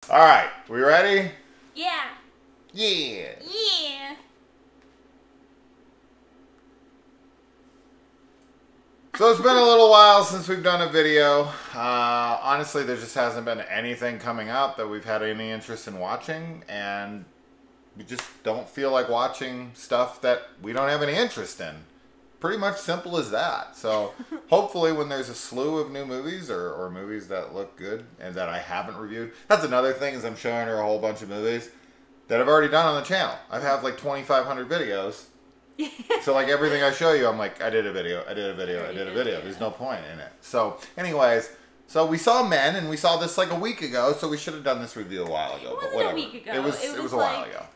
All right, we ready? Yeah. Yeah. Yeah. So it's been a little while since we've done a video. Honestly, there just hasn't been anything coming out that we've had any interest in watching, and we just don't feel like watching stuff that we don't have any interest in. Pretty much simple as that. So hopefully when there's a slew of new movies or movies that look good and that I haven't reviewed, that's another thing is I'm showing her a whole bunch of movies that I've already done on the channel. I have like 2,500 videos. So like everything I show you, I'm like, I did a video. There's no point in it. So anyways, so we saw Men and we saw this like a week ago, so we should have done this review a while ago. It wasn't but whatever. a week ago. It was a while ago.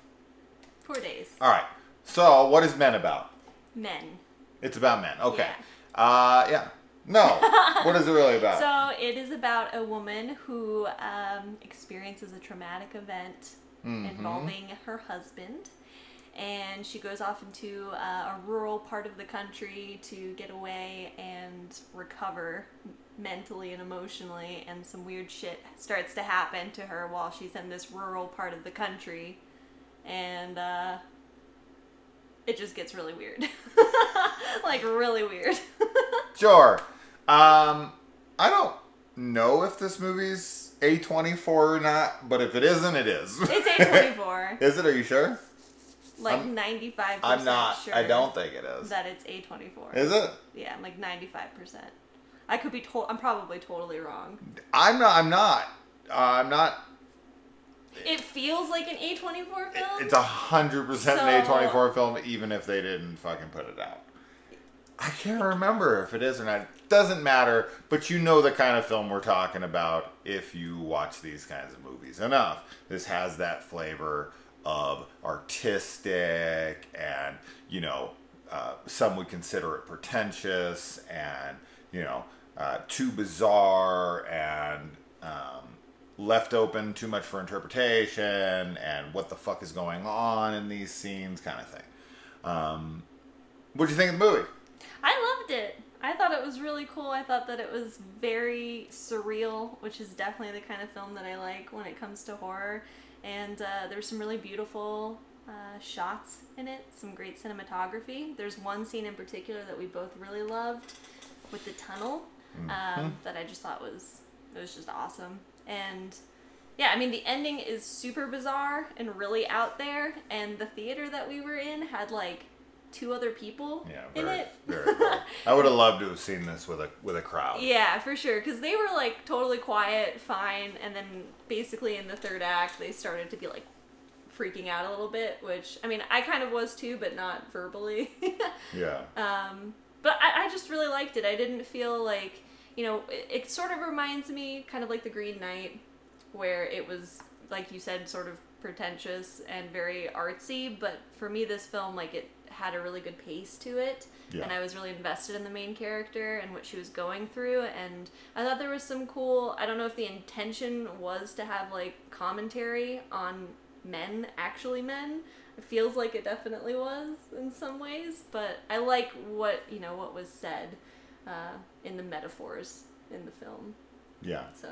4 days. All right. So what is Men about? Men. It's about men. Okay. Yeah. Yeah. No. What is it really about? So it is about a woman who experiences a traumatic event involving her husband. And she goes off into a rural part of the country to get away and recover mentally and emotionally. And some weird shit starts to happen to her while she's in this rural part of the country. And it just gets really weird. Like, really weird. Sure. I don't know if this movie's A24 or not, but if it isn't, it is. It's A24. Is it? Are you sure? Like 95% I'm not. sure. I don't think it is. That it's A24. Is it? Yeah, I'm like 95%. I could be I'm probably totally wrong. I'm not. It feels like an A24 film. It's 100% an A24 film, even if they didn't fucking put it out. I can't remember if it is or not. It doesn't matter, but you know the kind of film we're talking about if you watch these kinds of movies enough. This has that flavor of artistic and, you know, some would consider it pretentious and, you know, too bizarre and left open too much for interpretation and what the fuck is going on in these scenes kind of thing. What'd you think of the movie? I loved it. I thought it was really cool. I thought that it was very surreal, which is definitely the kind of film that I like when it comes to horror. And there's some really beautiful shots in it, some great cinematography. There's one scene in particular that we both really loved with the tunnel that I just thought was just awesome. And yeah, I mean, the ending is super bizarre and really out there, and the theater that we were in had like 2 other people in it. Very cool. I would have loved to have seen this with a crowd. Yeah, for sure, because they were like totally quiet, fine, and then basically in the 3rd act they started to be like freaking out a little bit, which, I mean, I kind of was too, but not verbally. Yeah. But I just really liked it. I didn't feel like, you know, it sort of reminds me kind of like The Green Knight, where it was, like you said, sort of pretentious and very artsy, but for me this film, like, it had a really good pace to it, and I was really invested in the main character and what she was going through, and I thought there was some cool, I don't know if the intention was to have like commentary on men, actually men. It feels like it definitely was in some ways, but I like what, you know, what was said in the metaphors in the film. Yeah. So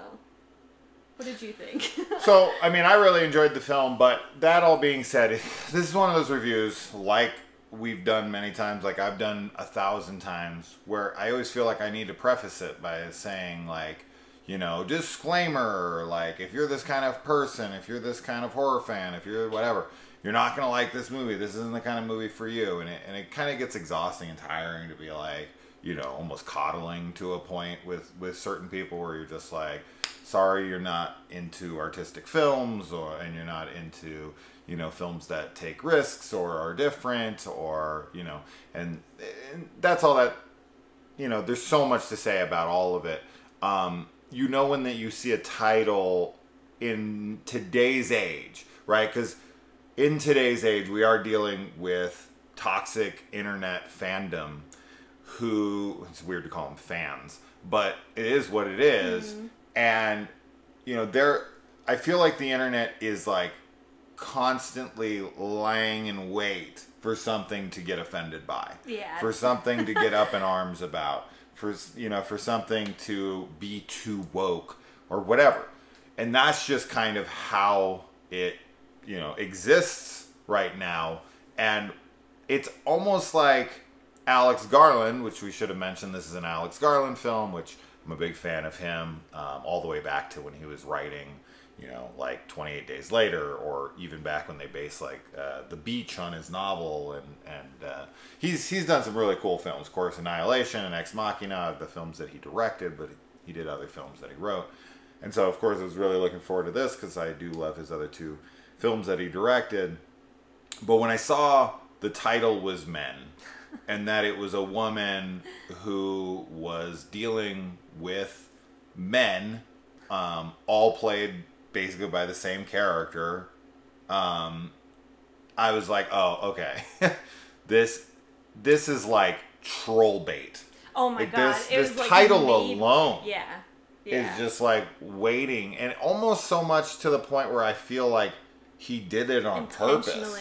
what did you think? So, I mean, I really enjoyed the film, but that all being said, this is one of those reviews, like we've done many times, like I've done 1,000 times, where I always feel like I need to preface it by saying, like, you know, disclaimer, like, if you're this kind of person, if you're this kind of horror fan, if you're whatever, you're not going to like this movie. This isn't the kind of movie for you. And it kind of gets exhausting and tiring to be like, you know, almost coddling to a point with certain people where you're just like, sorry, you're not into artistic films, and you're not into, you know, films that take risks or are different, or, you know, and that's all that, you know, there's so much to say about all of it. You know, when that you see a title in today's age, right? Because in today's age, we are dealing with toxic internet fandom who, it's weird to call them fans, but it is what it is. And, you know, I feel like the internet is like constantly lying in wait for something to get offended by. Yeah. For something to get up in arms about. For, you know, for something to be too woke or whatever. And that's just kind of how it, exists right now. And it's almost like Alex Garland, which we should have mentioned. This is an Alex Garland film, which I'm a big fan of him, all the way back to when he was writing, like 28 Days Later, or even back when they based like The Beach on his novel, and he's done some really cool films. Of course, Annihilation and Ex Machina, the films that he directed, but he did other films that he wrote. And so, of course, I was really looking forward to this because I do love his other two films that he directed. But when I saw the title was Men, and that it was a woman who was dealing with men, all played basically by the same character, I was like, oh, okay. This is like troll bait. Oh my like god. This title alone is just like waiting, and almost so much to the point where I feel like he did it on purpose.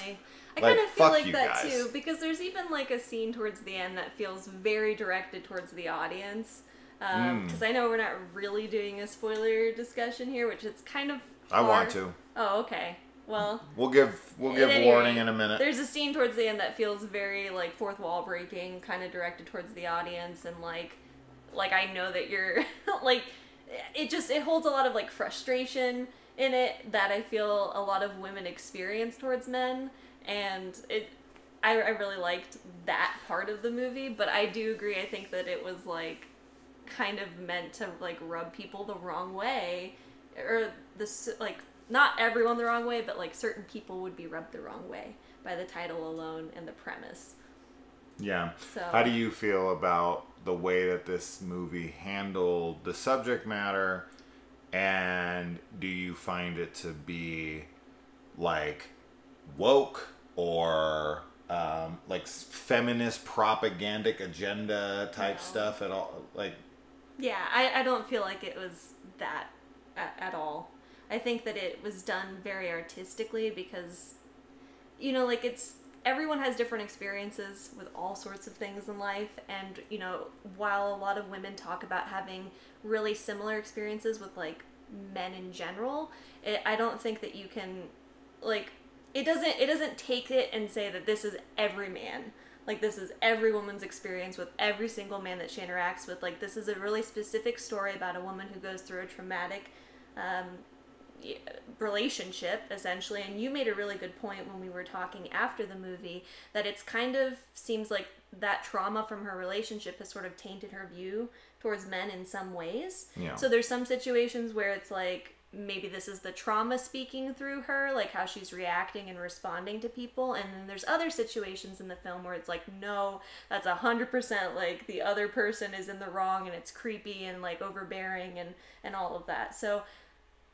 I kind of feel like that guys. too, because there's even like a scene towards the end that feels very directed towards the audience. Because I know we're not really doing a spoiler discussion here, which it's kind of hard. I want to. Oh, okay. Well, we'll give warning in a minute. There's a scene towards the end that feels very like fourth wall breaking, kind of directed towards the audience, and like I know that you're like it holds a lot of like frustration in it that I feel a lot of women experience towards men. And I really liked that part of the movie, but I do agree. I think that it was like kind of meant to like rub people the wrong way, or like not everyone the wrong way, but like certain people would be rubbed the wrong way by the title alone and the premise. Yeah. So how do you feel about the way that this movie handled the subject matter, and do you find it to be like woke or like feminist propagandic agenda type stuff at all? Like, yeah, I don't feel like it was that at all. I think that it was done very artistically because, like everyone has different experiences with all sorts of things in life, and while a lot of women talk about having really similar experiences with like men in general, I don't think that you can like. It doesn't take it and say that this is every man. Like, this is every woman's experience with every single man that she interacts with. Like, this is a really specific story about a woman who goes through a traumatic relationship, essentially. And you made a really good point when we were talking after the movie that it's kind of seems like that trauma from her relationship has sort of tainted her view towards men in some ways. Yeah. So there's some situations where it's like, maybe this is the trauma speaking through her, like how she's reacting and responding to people. And then there's other situations in the film where it's like, no, that's 100% like the other person is in the wrong, and it's creepy and like overbearing and all of that. So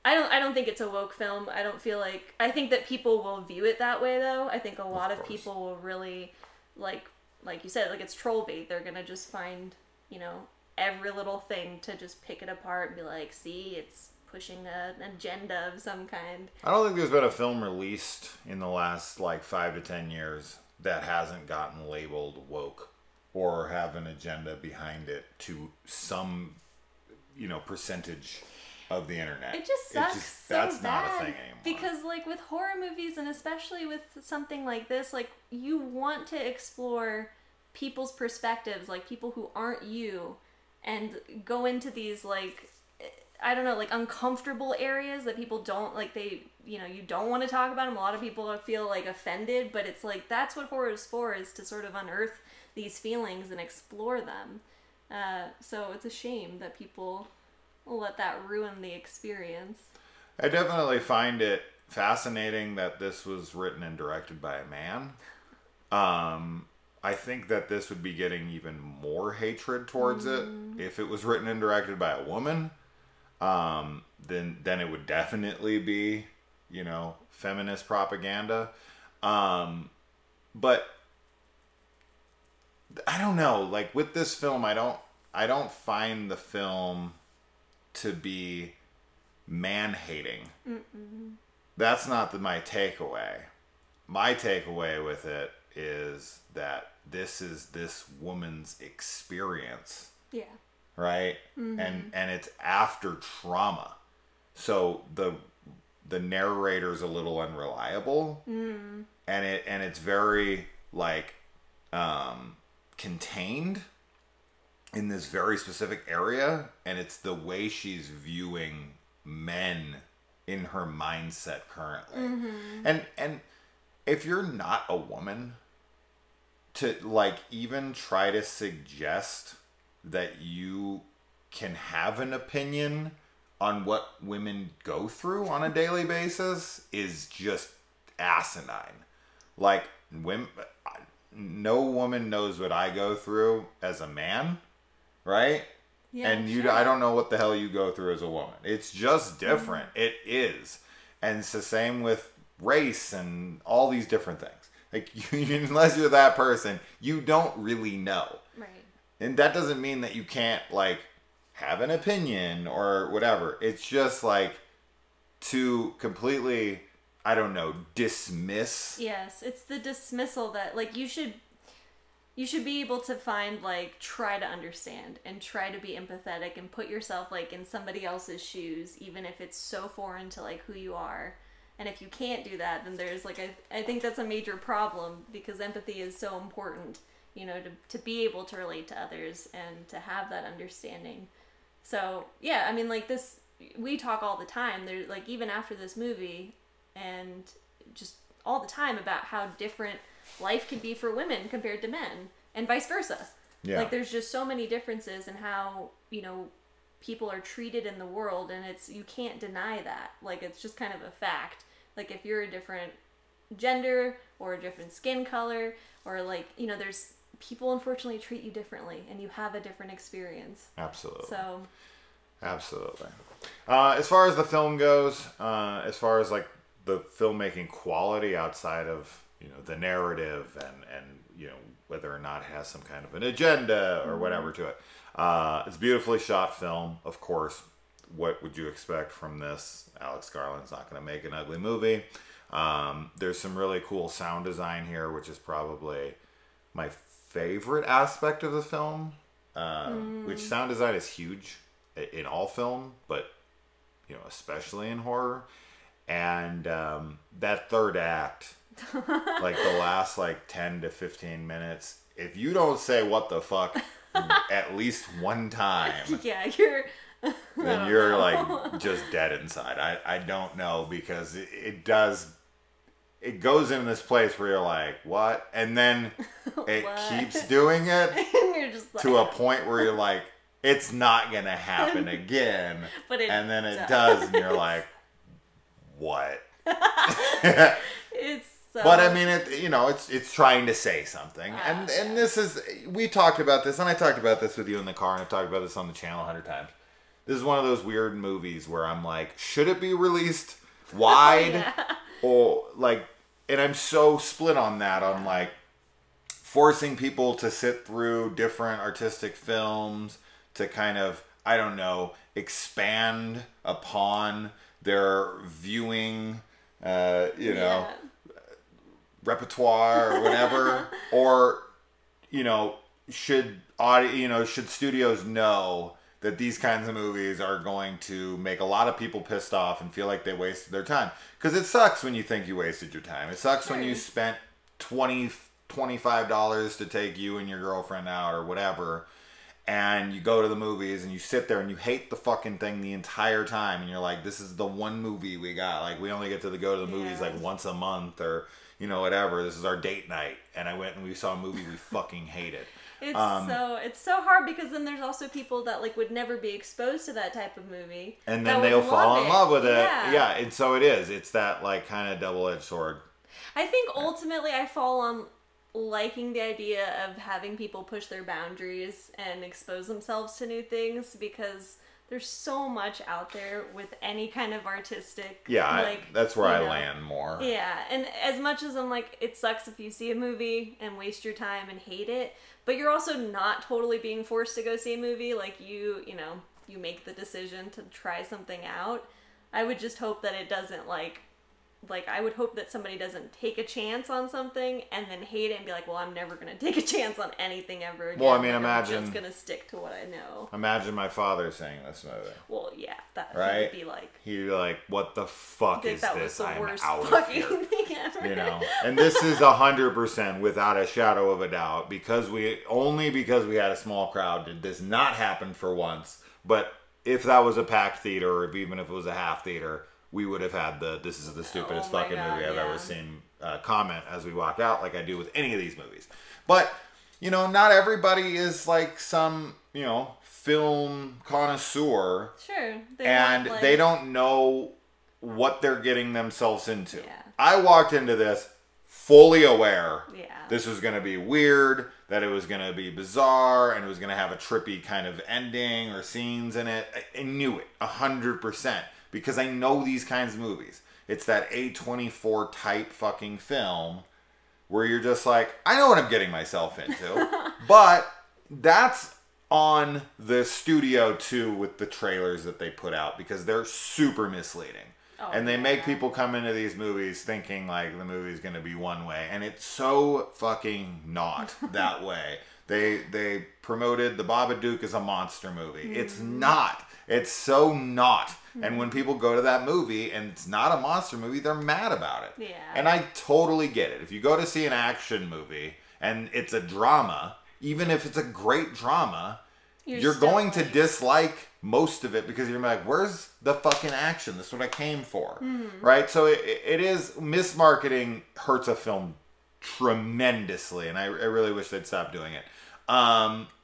I don't think it's a woke film. I think that people will view it that way though. I think a lot of people will really like you said, like it's troll bait. They're gonna just find, every little thing to just pick it apart and be like, see, it's pushing an agenda of some kind. I don't think there's been a film released in the last like 5 to 10 years that hasn't gotten labeled woke or have an agenda behind it to some, percentage of the internet. It just sucks. That's not a thing anymore. Because like with horror movies, and especially with something like this, like you want to explore people's perspectives, like people who aren't you, and go into these like, I don't know, like uncomfortable areas that people don't like. You don't want to talk about them. A lot of people feel like offended, but it's like that's what horror is for, is to sort of unearth these feelings and explore them. So it's a shame that people will let that ruin the experience. I definitely find it fascinating that this was written and directed by a man. I think that this would be getting even more hatred towards it if it was written and directed by a woman. Then it would definitely be, feminist propaganda. But I don't know, like with this film, I don't find the film to be man-hating. That's not my takeaway. My takeaway with it is that this is this woman's experience. Yeah. Right? And it's after trauma. so the narrator's a little unreliable, and it's very like contained in this very specific area, and it's the way she's viewing men in her mindset currently. And if you're not a woman, to like even try to suggest that you can have an opinion on what women go through on a daily basis is just asinine. Like, women, no woman knows what I go through as a man, right? Yeah, and sure. I don't know what the hell you go through as a woman. It's just different. It is. And it's the same with race and all these different things. Like, unless you're that person, you don't really know. Right. And that doesn't mean that you can't, like, have an opinion or whatever. It's just, like, to completely, I don't know, dismiss. Yes, it's the dismissal that, like, you should be able to find, like, try to understand and try to be empathetic and put yourself, like, in somebody else's shoes, even if it's so foreign to, like, who you are. And if you can't do that, then there's, like, I think that's a major problem, because empathy is so important, you know, to be able to relate to others and to have that understanding. So, yeah, I mean, like, this, we talk all the time, there's, like, even after this movie, and just all the time about how different life can be for women compared to men, and vice versa. Yeah. Like, there's just so many differences in how, you know, people are treated in the world, and you can't deny that. Like, it's just kind of a fact. Like, if you're a different gender or a different skin color, or, like, you know, there's people unfortunately treat you differently, and you have a different experience. Absolutely. So, absolutely. As far as the film goes, as far as, like, the filmmaking quality outside of, you know, the narrative and you know, whether or not it has some kind of an agenda or whatever to it, it's a beautifully shot film, of course. What would you expect from this? Alex Garland's not going to make an ugly movie. There's some really cool sound design here, which is probably my favorite aspect of the film. Which sound design is huge in all film, but, you know, especially in horror. And that third act, like the last like 10 to 15 minutes, if you don't say what the fuck at least one time, yeah, then you're like just dead inside. I don't know, because it goes in this place where you're like, what? And then it keeps doing it and you're just like, to a point where you're like, it's not gonna happen again. And then it does, and you're like, what? It's so... But I mean, it's trying to say something, and this is, we talked about this, and I talked about this with you in the car, and I've talked about this on the channel 100 times. This is one of those weird movies where I'm like, should it be released wide? Yeah. Or like, and I'm so split on that. On like forcing people to sit through different artistic films to kind of, I don't know, expand upon their viewing, you know, repertoire or whatever. Or, you know, should studios know that these kinds of movies are going to make a lot of people pissed off and feel like they wasted their time? Because it sucks when you think you wasted your time. It sucks when you spent $25 to take you and your girlfriend out or whatever, and you go to the movies and you sit there and you hate the fucking thing the entire time, and you're like, this is the one movie we got. Like, we only get to go to the movies like once a month, or, you know, whatever. This is our date night, and I went and we saw a movie we fucking hated. It's so hard, because then there's also people that like would never be exposed to that type of movie, and then they'll fall in love with it. Yeah, and so it's that like kind of double-edged sword. I think ultimately I fall on liking the idea of having people push their boundaries and expose themselves to new things, because there's so much out there with any kind of artistic. Yeah, that's where I land more. Yeah, and as much as I'm like, it sucks if you see a movie and waste your time and hate it, but you're also not totally being forced to go see a movie. Like, you make the decision to try something out. I would just hope that it doesn't like like, I would hope that somebody doesn't take a chance on something and then hate it and be like, well, I'm never going to take a chance on anything ever again. Well, I mean, like, imagine... I'm just going to stick to what I know. Imagine my father saying this movie. Well, yeah. That right? would be like... He'd be like, what the fuck is that this? Was the I'm worst out fucking of here. thing ever. You know? And this is 100% without a shadow of a doubt, because we had a small crowd did this not happen for once. But if that was a packed theater, or even if it was a half theater, we would have had this is the stupidest fucking movie I've ever seen comment as we walk out, like I do with any of these movies. But, you know, not everybody is like some, you know, film connoisseur. Sure. They don't know what they're getting themselves into. Yeah. I walked into this fully aware this was going to be weird, that it was going to be bizarre, and it was going to have a trippy kind of ending or scenes in it. I knew it 100%. Because I know these kinds of movies. It's that A24 type fucking film where you're just like, I know what I'm getting myself into. But that's on the studio too with the trailers that they put out, because they're super misleading. Oh, and they make people come into these movies thinking like the movie's going to be one way. And it's so fucking not that way. They promoted The Babadook as a monster movie. It's not. It's so not. And when people go to that movie and it's not a monster movie, they're mad about it. Yeah. And I totally get it. If you go to see an action movie and it's a drama, even if it's a great drama, you're going to dislike most of it because you're like, where's the fucking action? This is what I came for. Right? So it is, mismarketing hurts a film tremendously. And I really wish they'd stop doing it.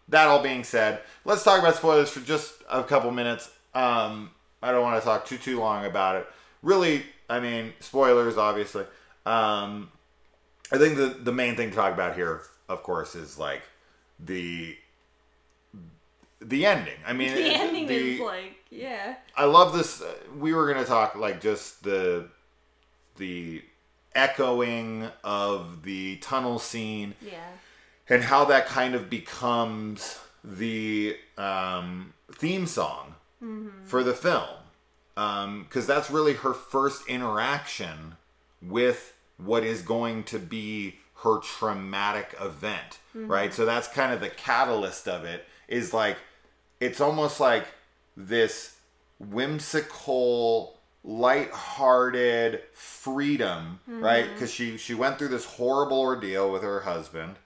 That all being said, let's talk about spoilers for just a couple minutes. I don't want to talk too long about it. Really, I mean, spoilers, obviously. I think the main thing to talk about here, of course, is like the ending. I mean, the ending is like, yeah. I love this. We were going to talk like just the echoing of the tunnel scene. Yeah. And how that kind of becomes the theme song for the film. Because that's really her first interaction with what is going to be her traumatic event, right? So that's kind of the catalyst of it, is like, it's almost like this whimsical, lighthearted freedom, right? Because she went through this horrible ordeal with her husband.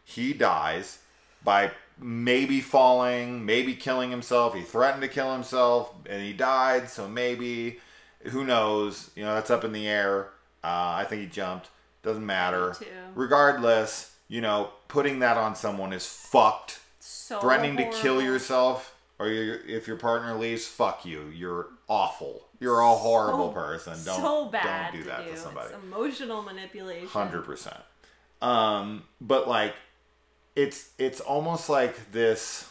He dies by maybe falling, maybe killing himself. He threatened to kill himself, and he died, so maybe. Who knows? You know, that's up in the air. I think he jumped. Doesn't matter. Me too. Regardless, you know, putting that on someone is fucked. So Threatening horrible. to kill yourself, or if your partner leaves, fuck you. You're awful. You're a horrible person. Don't do that to somebody. It's emotional manipulation. 100%. But like, it's almost like this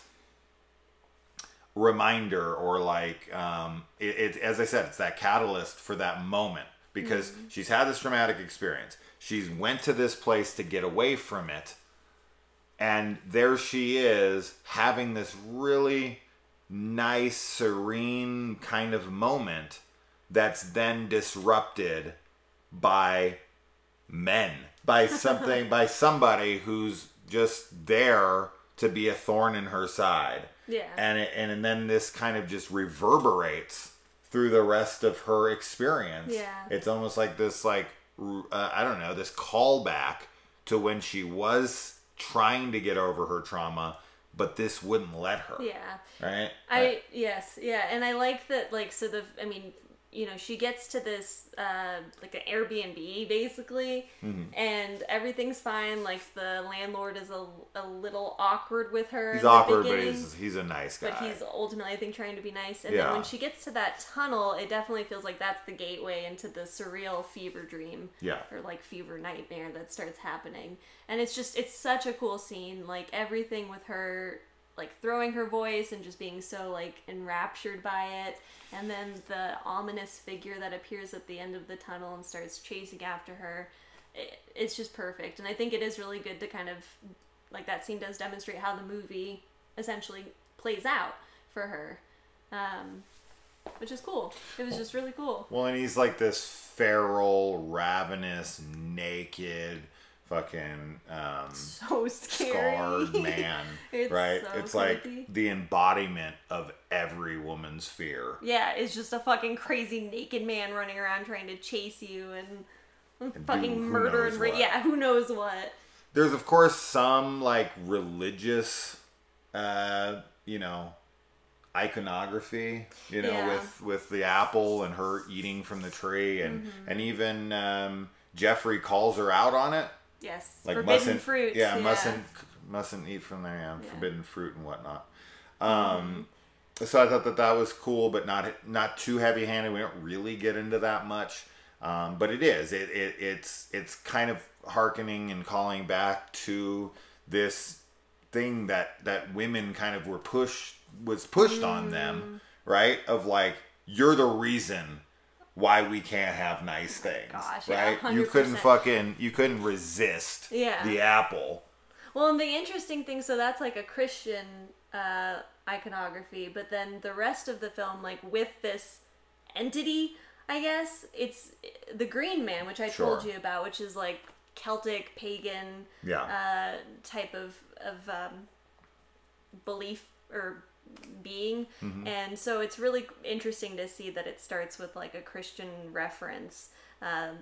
reminder, or like as I said, it's that catalyst for that moment, because she's had this traumatic experience. She's went to this place to get away from it, and there she is having this really nice, serene kind of moment that's then disrupted by men, by somebody who's just there to be a thorn in her side. Yeah. And then this kind of just reverberates through the rest of her experience. Yeah. It's almost like this, like, I don't know, this callback to when she was trying to get over her trauma, but this wouldn't let her. Yeah. Right? Yes. Yeah. And I like that, like, you know, she gets to this, like an Airbnb, basically, and everything's fine. Like, the landlord is a little awkward with her. He's awkward, but he's a nice guy. But he's ultimately, I think, trying to be nice. And then when she gets to that tunnel, it definitely feels like that's the gateway into the surreal fever dream. Yeah. Or, like, fever nightmare that starts happening. And it's such a cool scene. Like, everything with her, like, throwing her voice and just being so, like, enraptured by it. And then the ominous figure that appears at the end of the tunnel and starts chasing after her. It's just perfect. And I think it is really good to kind of, like, that scene does demonstrate how the movie essentially plays out for her. which is cool. It was just really cool. Well, and he's like this feral, ravenous, naked, fucking so scary. scarred man. Right? So it's creepy. like the embodiment of every woman's fear. Yeah, it's just a fucking crazy naked man running around trying to chase you and fucking murder and rape. Yeah, who knows what. There's of course some like religious you know, iconography, you know, with the apple and her eating from the tree, and and even Jeffrey calls her out on it. Yes, like forbidden fruits. Yeah, mustn't eat from there. Yeah, forbidden fruit and whatnot. So I thought that was cool, but not too heavy-handed. We don't really get into that much, but it's kind of hearkening and calling back to this thing that women kind of was pushed on them, right? Of like, you're the reason why we can't have nice things. Gosh, right? Yeah, you couldn't resist the apple. Well, and the interesting thing, so that's like a Christian iconography, but then the rest of the film, like with this entity, I guess, it's the Green Man, which I told you about, which is like Celtic, pagan type of belief or being. And so it's really interesting to see that it starts with like a Christian reference and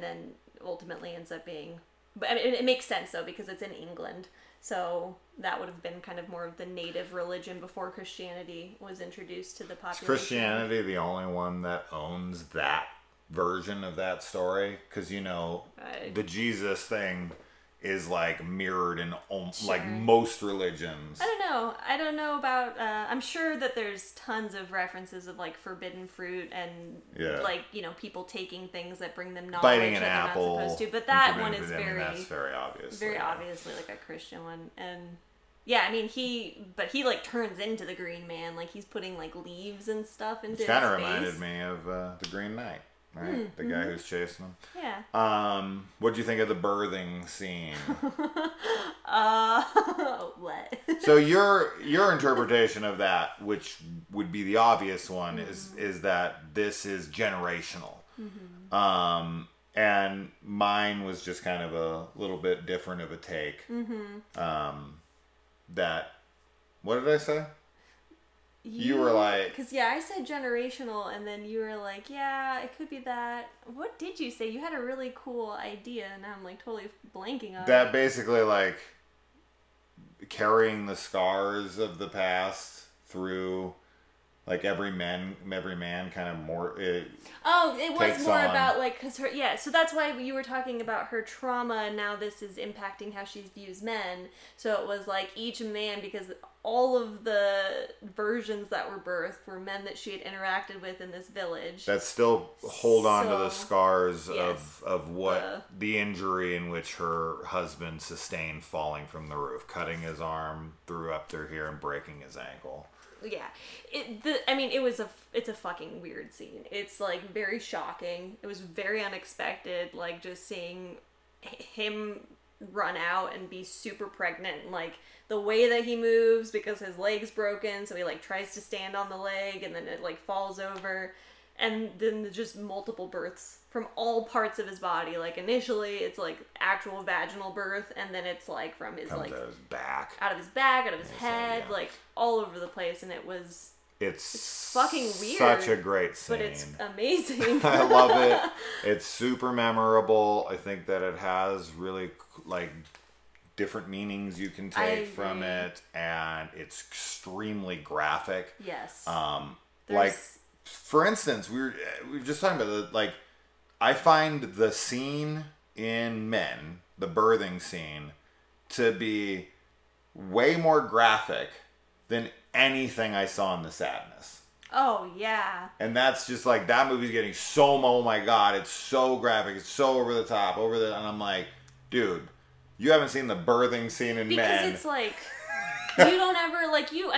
then ultimately ends up being, but I mean, it makes sense though because it's in England, so that would have been kind of more of the native religion before Christianity was introduced to the population. Is Christianity the only one that owns that version of that story? Because you know the Jesus thing is like mirrored in like most religions. I don't know about I'm sure that there's tons of references of like forbidden fruit and like, you know, people taking things that bring them knowledge biting an that apple, they're not supposed to, but that one is that's very obviously like a Christian one. And yeah, I mean he like turns into the Green Man, like he's putting like leaves and stuff into his face. Kind of reminded me of the Green Knight. Right, the guy who's chasing them. Yeah. What'd you think of the birthing scene? What? So your interpretation of that, which would be the obvious one, is that this is generational. And mine was just kind of a little bit different of a take. That, what did I say? You were like... Because, I said generational, and then you were like, yeah, it could be that. What did you say? You had a really cool idea, and now I'm, like, totally blanking on it. That basically, like, carrying the scars of the past through, like, every man kind of more... It was more about, like, because her... Yeah, so that's why you were talking about her trauma, and now this is impacting how she views men. So it was, like, each man, because... all of the versions that were birthed were men that she had interacted with in this village. That still hold on to the scars of what the injury in which her husband sustained falling from the roof, cutting his arm through up through here and breaking his ankle. Yeah, it's a fucking weird scene. It's like very shocking. It was very unexpected. Like just seeing him run out and be super pregnant, and like the way that he moves because his leg's broken, so he like tries to stand on the leg and then it like falls over, and then just multiple births from all parts of his body. Like initially it's like actual vaginal birth, and then it's like from his like out of his back, out of his head, like all over the place, and it's fucking weird. Such a great scene. But it's amazing. I love it. It's super memorable. I think that it has really like different meanings you can take from it, and it's extremely graphic. Yes. Like for instance, we were just talking about like I find the scene in Men, the birthing scene, to be way more graphic than anything I saw in The Sadness. Oh, yeah. And that's just like, that movie's getting so, oh my God, it's so graphic, it's so over the top, and I'm like, dude, you haven't seen the birthing scene in Men. Because it's like, you don't ever, like, you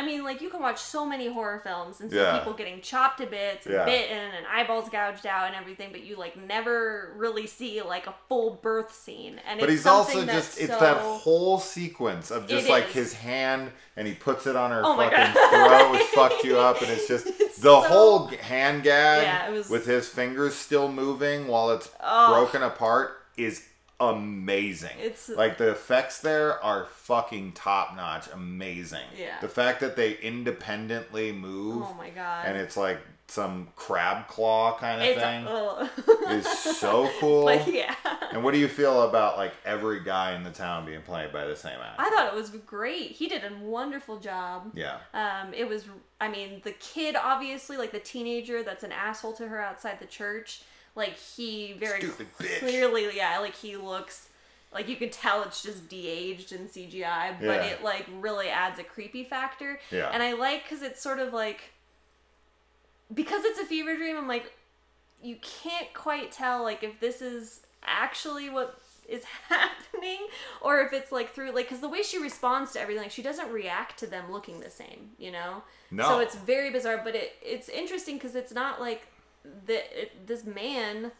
can watch so many horror films and see people getting chopped to bits and bitten and eyeballs gouged out and everything, but you, like, never really see, like, a full birth scene. And but he's also just, it's that whole sequence of just, like, his hand, and he puts it on her fucking throat, which fucked you up, and it's just The whole hand gag it was, with his fingers still moving while it's broken apart is amazing. It's like the effects there are fucking top notch, amazing. Yeah. The fact that they independently move. Oh my god. And it's like some crab claw kind of thing. Is so cool. But yeah. And what do you feel about like every guy in the town being played by the same actor? I thought it was great. He did a wonderful job. Yeah. It was, I mean, the kid, obviously, like the teenager that's an asshole to her outside the church, like he very clearly, like he looks, like you can tell it's just de-aged in CGI, but it like really adds a creepy factor. Yeah. And I like, because it's sort of like, because it's a fever dream, I'm like, you can't quite tell like if this is actually what is happening or if it's like through, like, because the way she responds to everything, like she doesn't react to them looking the same, you know? No. So it's very bizarre, but it's interesting because it's not like this man,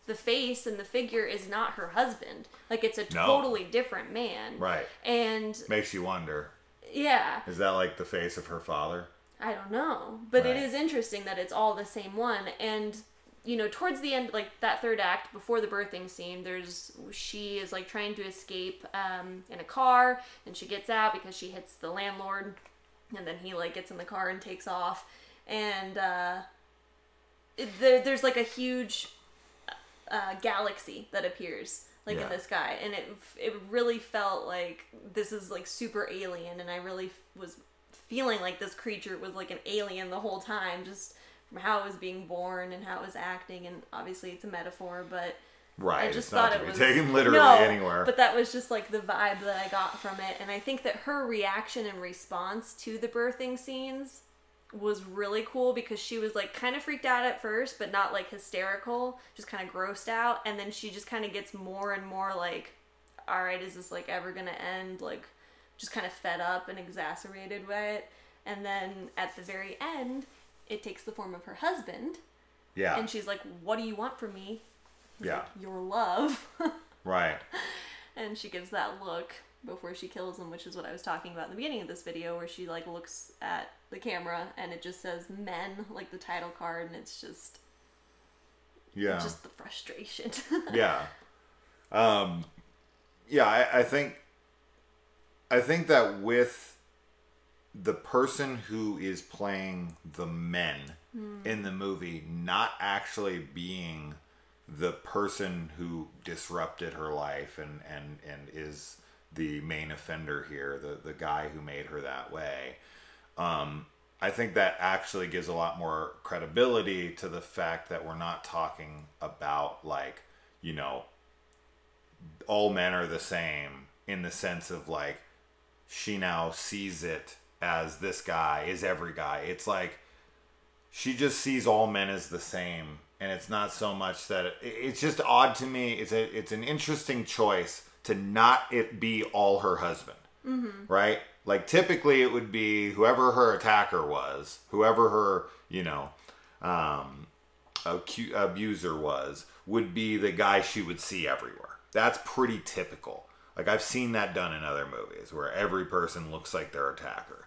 the face and the figure is not her husband. Like it's a totally different man. Right. And makes you wonder. Yeah. Is that like the face of her father? I don't know. But it is interesting that it's all the same one. And, you know, towards the end, like that third act, before the birthing scene, she is like trying to escape in a car, and she gets out because she hits the landlord, and then he like gets in the car and takes off. And there's like a huge galaxy that appears like in the sky, and it really felt like this is like super alien, and I really was feeling like this creature was like an alien the whole time, just from how it was being born and how it was acting. And obviously it's a metaphor, but I just thought it was taken literally anywhere. But that was just like the vibe that I got from it. And I think that her reaction and response to the birthing scenes was really cool, because she was like kind of freaked out at first, but not like hysterical, just kind of grossed out. And then she just kind of gets more and more like, all right, is this like ever gonna end? Like, just kind of fed up and exacerbated by it. And then at the very end, it takes the form of her husband. Yeah. And she's like, what do you want from me? He's like, your love. Right. And she gives that look before she kills him, which is what I was talking about in the beginning of this video, where she like looks at the camera and it just says men, like the title card, and it's just just the frustration. I think that with the person who is playing the men in the movie not actually being the person who disrupted her life and is the main offender here, the guy who made her that way, I think that actually gives a lot more credibility to the fact that we're not talking about like, you know, all men are the same in the sense of like, she now sees it as this guy is every guy. It's like she just sees all men as the same, and it's not so much that it's just odd to me. It's an interesting choice to not it be all her husband, right? Like typically it would be whoever her attacker was, whoever her abuser was, would be the guy she would see everywhere. That's pretty typical. Like, I've seen that done in other movies where every person looks like their attacker.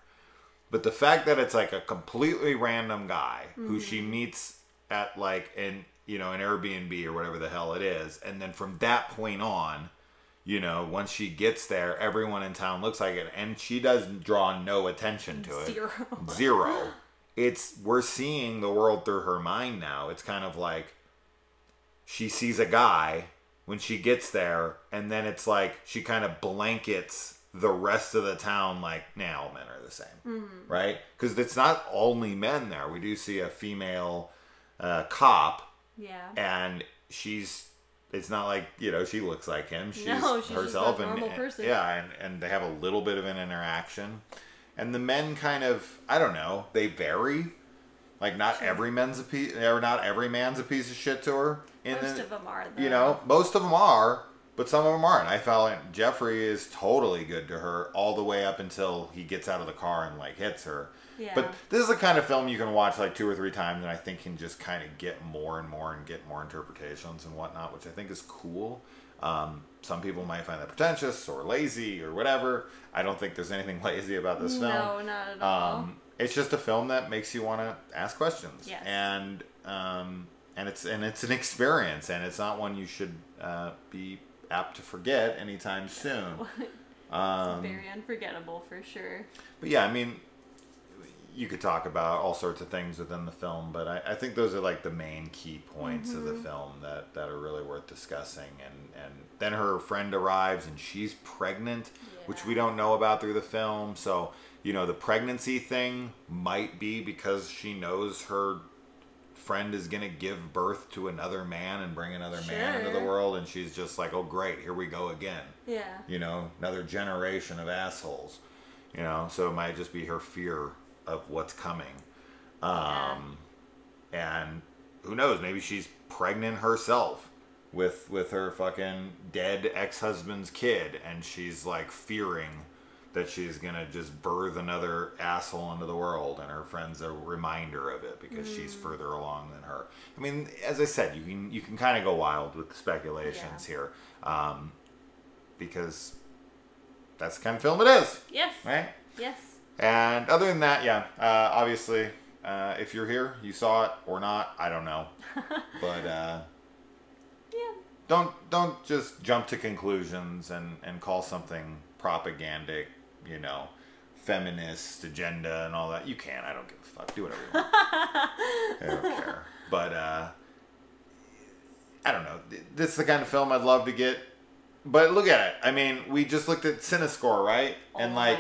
But the fact that it's like a completely random guy who she meets at like an Airbnb or whatever the hell it is, and then from that point on, you know, once she gets there, everyone in town looks like it, and she doesn't draw no attention to it. Zero. We're seeing the world through her mind now. It's kind of like she sees a guy when she gets there, and then it's like she kind of blankets the rest of the town like, nah, all men are the same, right? Because it's not only men there. We do see a female cop, and it's not like, you know, she looks like him. She's herself, just a normal person. And they have a little bit of an interaction. And the men kind of, I don't know, they vary. Like, not every man's a piece of shit to her. Most of them are, though. You know, most of them are, but some of them aren't. I felt like Jeffrey is totally good to her all the way up until he gets out of the car and, like, hits her. Yeah. But this is the kind of film you can watch, like, 2 or 3 times, and I think can just kind of get more and more and get more interpretations and whatnot, which I think is cool. Some people might find that pretentious or lazy or whatever. I don't think there's anything lazy about this film. No, not at all. it's just a film that makes you want to ask questions. Yes. And it's an experience, and it's not one you should be apt to forget anytime soon. It's very unforgettable for sure. But yeah, I mean, you could talk about all sorts of things within the film, but I think those are like the main key points of the film that are really worth discussing. And then her friend arrives and she's pregnant, which we don't know about through the film. So, you know, the pregnancy thing might be because she knows her friend is going to give birth to another man and bring another man into the world. And she's just like, oh, great, here we go again. Yeah. You know, another generation of assholes. You know, so it might just be her fear of what's coming. And who knows, maybe she's pregnant herself with her fucking dead ex-husband's kid, and she's like fearing that she's gonna just birth another asshole into the world, and her friend's a reminder of it because she's further along than her. I mean, as I said, you can kind of go wild with speculations here, because that's the kind of film it is. Yes. Right? Yes. And other than that, obviously, if you're here, you saw it or not, I don't know. But don't just jump to conclusions and call something propagandic, you know, feminist agenda and all that. You can. I don't give a fuck. Do whatever you want. I don't care. But I don't know. This is the kind of film I'd love to get. But look at it. I mean, we just looked at CineScore, right? And like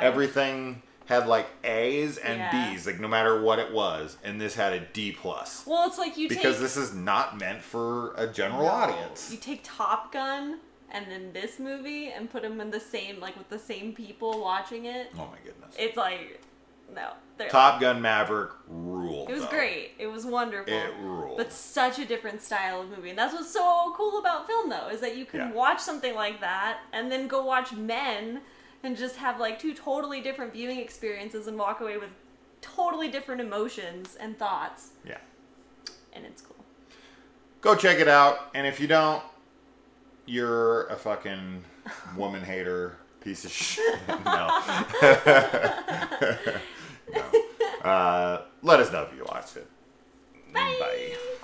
everything had like A's and B's, like no matter what it was, and this had a D+. Well, it's like because this is not meant for a general audience. You take Top Gun and then this movie and put them in the same, like with the same people watching it. Oh my goodness! It's like no. Top Gun Maverick ruled. It was great. It was wonderful. It ruled. But such a different style of movie. And that's what's so cool about film, though, is that you can watch something like that and then go watch Men and just have like two totally different viewing experiences and walk away with totally different emotions and thoughts. Yeah. And it's cool. Go check it out. And if you don't, you're a fucking woman hater piece of shit. No. No. Let us know if you watched it. Bye. Bye.